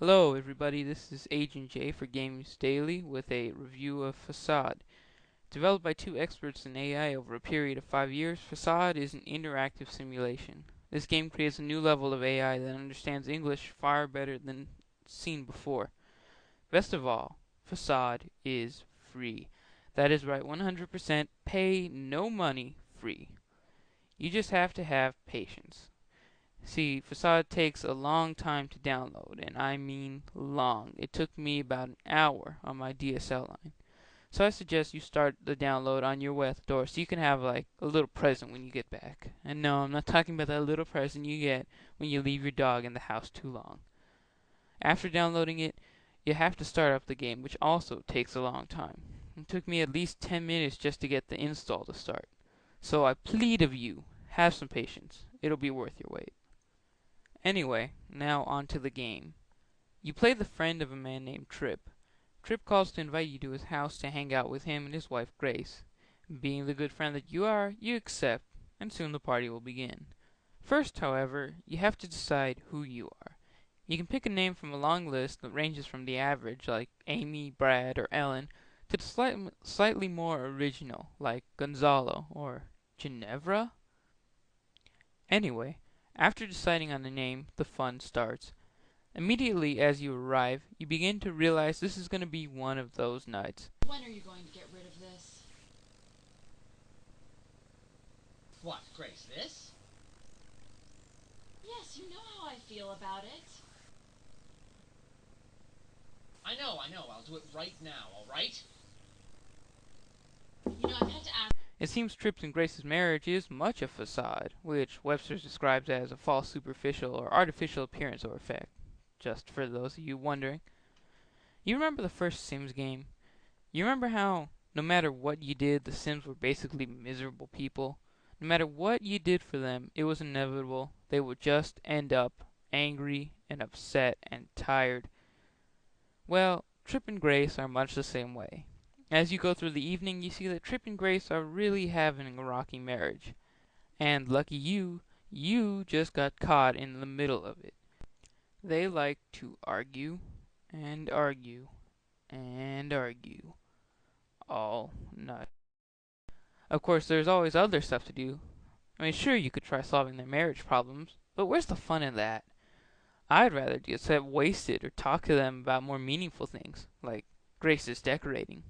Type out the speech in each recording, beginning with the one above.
Hello everybody, this is Agent J for Games Daily with a review of Facade. Developed by two experts in AI over a period of 5 years, Facade is an interactive simulation. This game creates a new level of AI that understands English far better than seen before. Best of all, Facade is free. That is right, 100% pay no money free. You just have to have patience. See, Facade takes a long time to download, and I mean long. It took me about an hour on my DSL line. So I suggest you start the download on your way out the door so you can have like a little present when you get back. And no, I'm not talking about that little present you get when you leave your dog in the house too long. After downloading it, you have to start up the game, which also takes a long time. It took me at least 10 minutes just to get the install to start. So I plead of you, have some patience. It'll be worth your wait. Anyway, now on to the game. You play the friend of a man named Trip. Trip calls to invite you to his house to hang out with him and his wife Grace. Being the good friend that you are, you accept, and soon the party will begin. First, however, you have to decide who you are. You can pick a name from a long list that ranges from the average, like Amy, Brad, or Ellen, to the slightly more original, like Gonzalo or Ginevra. Anyway, after deciding on the name, the fun starts. Immediately as you arrive, you begin to realize this is going to be one of those nights. When are you going to get rid of this? What, Grace, this? Yes, you know how I feel about it. I know, I'll do it right now, alright? I've had to ask. It seems Tripp's and Grace's marriage is much a facade, which Webster describes as a false superficial or artificial appearance or effect, just for those of you wondering. You remember the first Sims game? You remember how, no matter what you did, the Sims were basically miserable people? No matter what you did for them, it was inevitable. They would just end up angry and upset and tired. Well, Tripp and Grace are much the same way. As you go through the evening, you see that Tripp and Grace are really having a rocky marriage. And lucky you, you just got caught in the middle of it. They like to argue and argue and argue all night. Of course, there's always other stuff to do. I mean, sure, you could try solving their marriage problems, but where's the fun in that? I'd rather just have wasted or talk to them about more meaningful things, like Grace's decorating.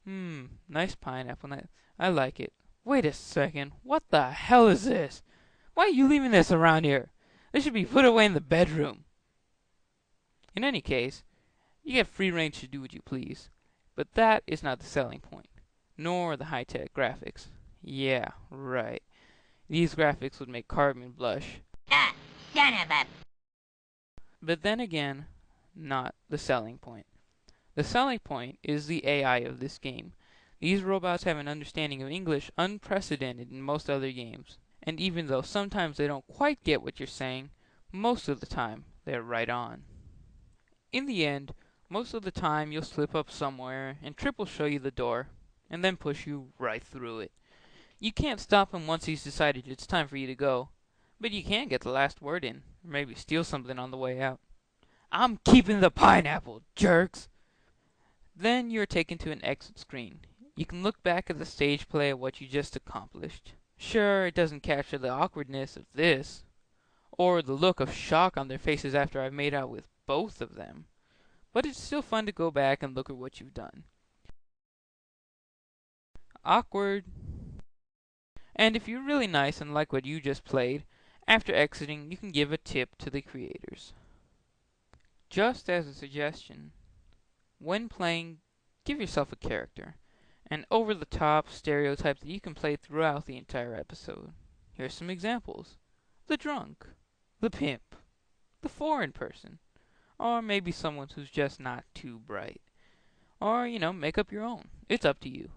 Nice pineapple. I like it. Wait a second. What the hell is this? Why are you leaving this around here? This should be put away in the bedroom. In any case, you get free range to do what you please. But that is not the selling point, nor the high-tech graphics. Yeah, right. These graphics would make Carbon blush. Ah, son of a... But then again, not the selling point. The selling point is the AI of this game. These robots have an understanding of English unprecedented in most other games. And even though sometimes they don't quite get what you're saying, most of the time they're right on. In the end, most of the time you'll slip up somewhere and Trip will show you the door, and then push you right through it. You can't stop him once he's decided it's time for you to go, but you can get the last word in, or maybe steal something on the way out. I'm keeping the pineapple, jerks! Then you're taken to an exit screen. You can look back at the stage play of what you just accomplished. Sure, it doesn't capture the awkwardness of this, or the look of shock on their faces after I've made out with both of them, but it's still fun to go back and look at what you've done. Awkward. And if you're really nice and like what you just played, after exiting you can give a tip to the creators. Just as a suggestion, when playing, give yourself a character, an over-the-top stereotype that you can play throughout the entire episode. Here's some examples. The drunk, the pimp, the foreign person, or maybe someone who's just not too bright. Or, make up your own. It's up to you.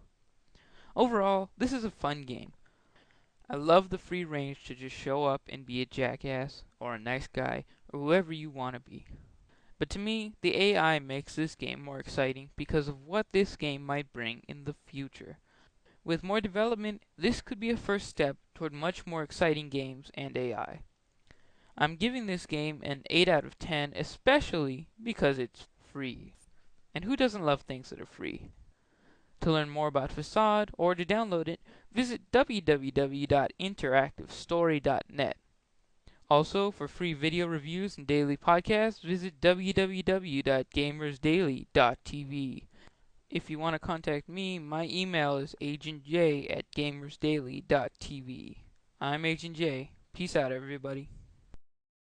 Overall, this is a fun game. I love the free range to just show up and be a jackass, or a nice guy, or whoever you want to be. But to me, the AI makes this game more exciting because of what this game might bring in the future. With more development, this could be a first step toward much more exciting games and AI. I'm giving this game an 8 out of 10, especially because it's free. And who doesn't love things that are free? To learn more about Facade or to download it, visit www.interactivestory.net. Also, for free video reviews and daily podcasts, visit www.gamersdaily.tv. If you want to contact me, my email is agentj@gamersdaily.tv. I'm Agent J. Peace out, everybody.